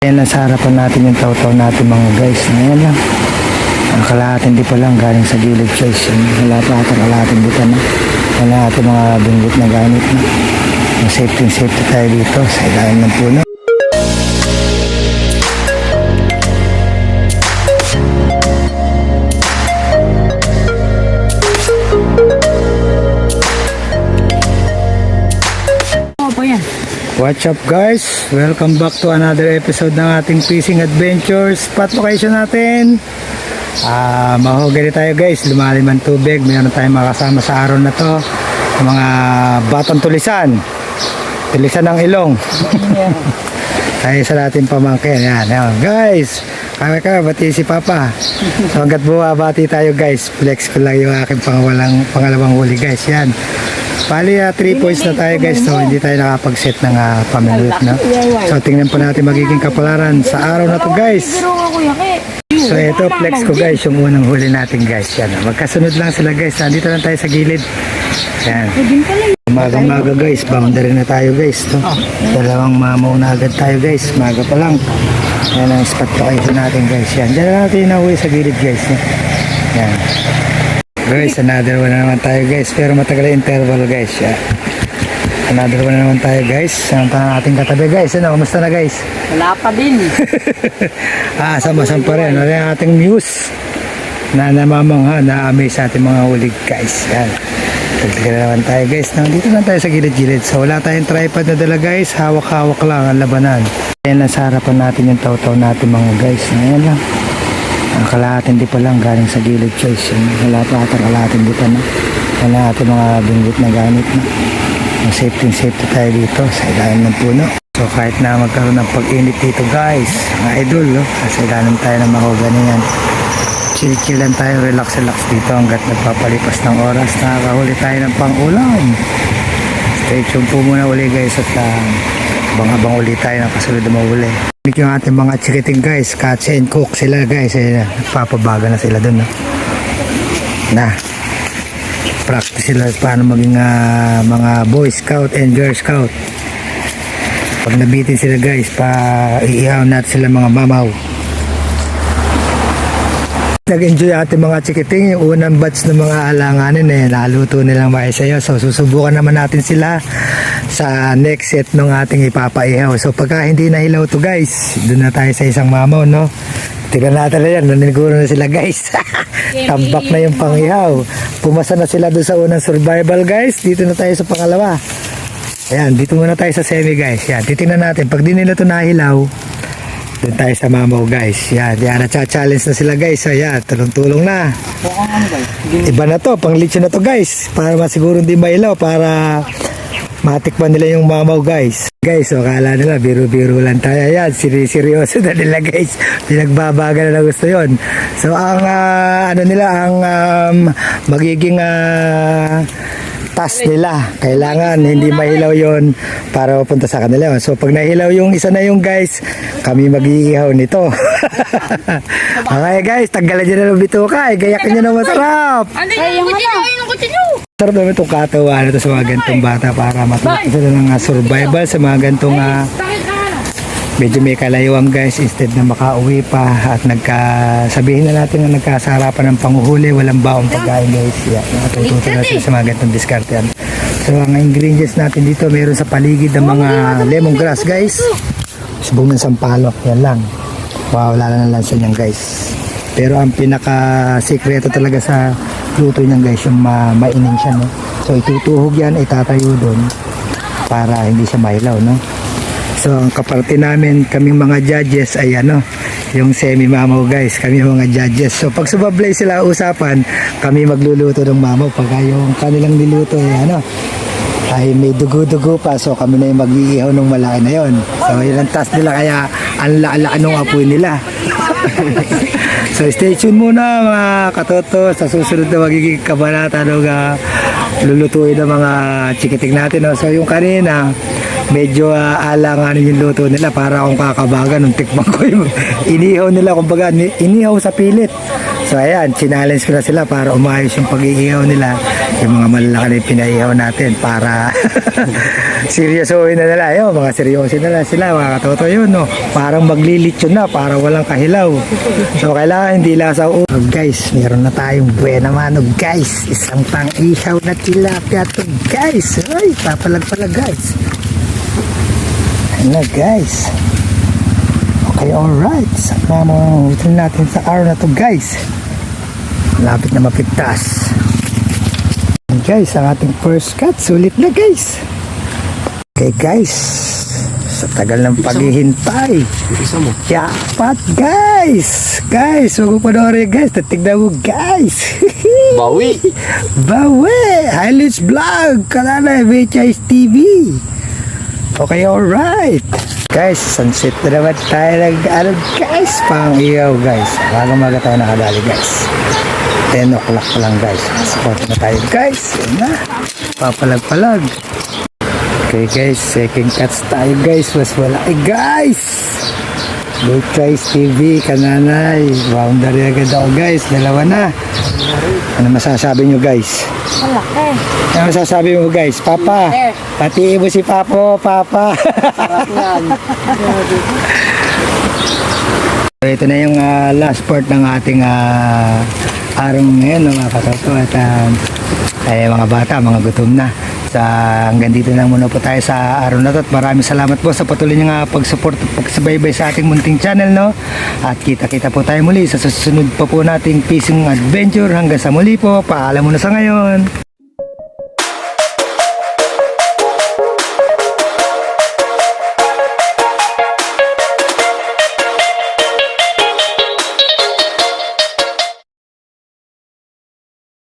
Ayan, nasa harapan natin yung taw-taw natin mga guys. Ayan lang. Ang kalahatin di pa lang galing sa gilid guys. Wala pa ata kalahatin di pa na. Wala ata mga binggit na gamit na. Safety tayo dito sa ilalim ng puno. What's up guys? Welcome back to another episode ng ating fishing adventures. Spot location natin. Mahogany tayo guys. Lumalim ang tubig. Mayroon tayong makasama sa araw na to. Mga batang tulisan. Tulisan ng ilong. Tayo sa natin pamangkin. Yan. Guys, kami bati si Papa. So hanggat buwabati tayo guys. Flex ko lang yung aking pangalawang huli guys. Yan. Bali 3 points na tayo guys, so hindi tayo nakapag-set ng pamilit, no? So tingnan po natin magiging kapalaran sa araw na to guys. So ito flex ko guys, yung unang huli natin guys. Yan, magkasunod lang sila guys. Nandito lang tayo sa gilid. Yan. Maga guys, boundary na tayo guys, no? Dalawang mamaw na agad tayo guys, maga pa lang. Yan ang spot location natin guys. Yan, dyan na natin nahuwi sa gilid guys, no? Yan. Guys, another one na naman tayo guys, pero matagal yung interval guys. Yeah. Another one na naman tayo guys. Samantala natin katabi guys. Ano, kumusta na guys? Wala pa din. Sama-sama pa rin. Ano yung ating news na namamangha, na-amaze sa ating mga hulig guys. Yan. Tagtigan na naman tayo guys. Nandito lang tayo sa gilid-gilid. So wala tayong tripod na dala guys. Hawak-hawak lang ang labanan. Ayan, nasa harapan natin yung taw-taw natin mga guys. Ayan lang. Ang kalahatin di pa lang galing sa gilid guys. Wala pa ata kalahatin di pa na. Wala ata mga binggit na gamit na. Safety tayo dito sa ilalim ng puno. So kahit na magkaroon ng pag-init dito guys, mga idol, no? Sa ilalim tayo ng mahogany yan. Chill lang tayo, relax dito hanggat nagpapalipas ng oras. Nakakahuli tayo ng pang-ulam. Stay tuned po muna uli guys at abang uli tayo ng kasunod na mahuli. Yung ating mga chikiting guys, catch and cook sila guys, papabaga na sila dun, no? Na practice sila paano maging mga boy scout and girl scout. Pag nabitin sila guys, iihaw natin sila mga mamaw. Nag-enjoy ating mga chikiting yung unang batch ng mga alanganin, naluto nilang maisayo. So susubukan naman natin sila sa next set ng ating ipapaihaw. So pagka hindi nahilaw to guys, doon na tayo sa isang mamaw, no? Tignan natin na yan, naniniguro na sila guys. Tambak na yung pangihaw. Pumasa na sila doon sa unang survival guys. Dito na tayo sa pangalawa. Ayan, dito muna tayo sa semi guys. Yan, titingnan natin. Pag di nila ito nahilaw, doon tayo sa mamaw guys. Yan, na-challenge na sila guys. Ayan, tulong-tulong na. Iba na to, pang lechon na to guys. Para masiguro hindi mailaw, para matikman nila yung mamaw guys. Guys, so kala nila biro-biro lang tayo. Ayan, seryoso na nila guys. Pinagbabaga na gusto yon. So ang magiging task nila, kailangan hindi mahilaw yon para mapunta sa kanila. So pag nahilaw yung isa na yung guys, kami mag-iihaw nito. Okay guys, tanggalan nyo na ng bituka. Gayakin nyo na masarap. Ay, yung kutsilyo. Sarap naman itong katawa na ito sa mga gantong bata para matuto sila ng survival sa mga gantong medyo may kalayuan guys, instead na makauwi pa at sabihin na natin na nagkasarapan ng panguhuli, walang baong pagkain guys. Yeah, natututo na sila sa mga gantong diskartean. So ang ingredients natin dito, meron sa paligid ng mga lemongrass guys, subong ng sampalok, yan lang. Wow, wala na lansa niyan guys. Pero ang pinaka-sikreto talaga sa luto niyan guys, yung mainin siya, no? So itutuhog yan, itatayo doon para hindi siya mahilaw, no? So ang kaparte namin, kaming mga judges ay yung semi-mamaw guys, kami mga judges. So pag sumablay sila usapan, kami magluluto ng mamaw. Pagka yung kanilang niluto ay may dugo-dugo pa, so kami na yung mag-iihaw ng malaki na yon. So yun ang task nila, kaya ang lala ng apoy nila. So stay tuned muna mga katoto sa susunod na magiging kabanata ng lulutuin ng mga chikiting natin, no? So yung kanina medyo alanganin yung luto nila, para akong kakabagan nung tikman ko yung inihaw nila, kumbaga inihaw sa pilit. So ayan, challenge ko na sila para umayos yung pag-iihaw nila. Yung mga malalaki na yung pinaihaw natin para seryosohin na nila. Ayun, mga seryosin na lang sila, mga katoto yun, no? Parang maglilitsyon na, para walang kahilaw. So kailangan hindi lang sa guys, meron na tayong buena mano guys. Isang pang-ihaw na tilapia to guys. Ay, papalag-palag guys. Ayun na guys. Okay, alright. Saka mo natin sa araw na to guys. Lapit na mapigtas. And guys, ang ating first cut. Sulit na guys. Okay guys. Sa tagal ng paghihintay. Jackpot guys. Guys, huwag mo panoorin guys. Tatignan mo guys. Bawi. Bawi. Highlights Vlog. Kanala, VHS TV. Okay, alright. Guys, sunset na naman tayo guys, pang iyaw guys. Maga-maga tayo nakadali guys. 10 o'clock pa lang guys. Support na tayo guys. Yan na. Papalag-palag. Okay guys, second cuts tayo guys. Was wala guys. VHS TV, kananay. Boundary agad ako guys. Dalawa na. Ano masasabi nyo guys? Malaki. Ano masasabi mo guys? Papa, patiin mo si Papo, Papa. So, ito na yung last part ng ating araw ngayon, mga katoto. At mga bata, mga gutom na. Sa hanggang dito lang muna po tayo sa araw na to. At maraming salamat po sa patuloy niyong pag-support at pagsubaybay sa ating munting channel, no? At kita-kita po tayo muli sa susunod pa po nating fishing adventure. Hanggang sa muli po, paalam muna sa ngayon.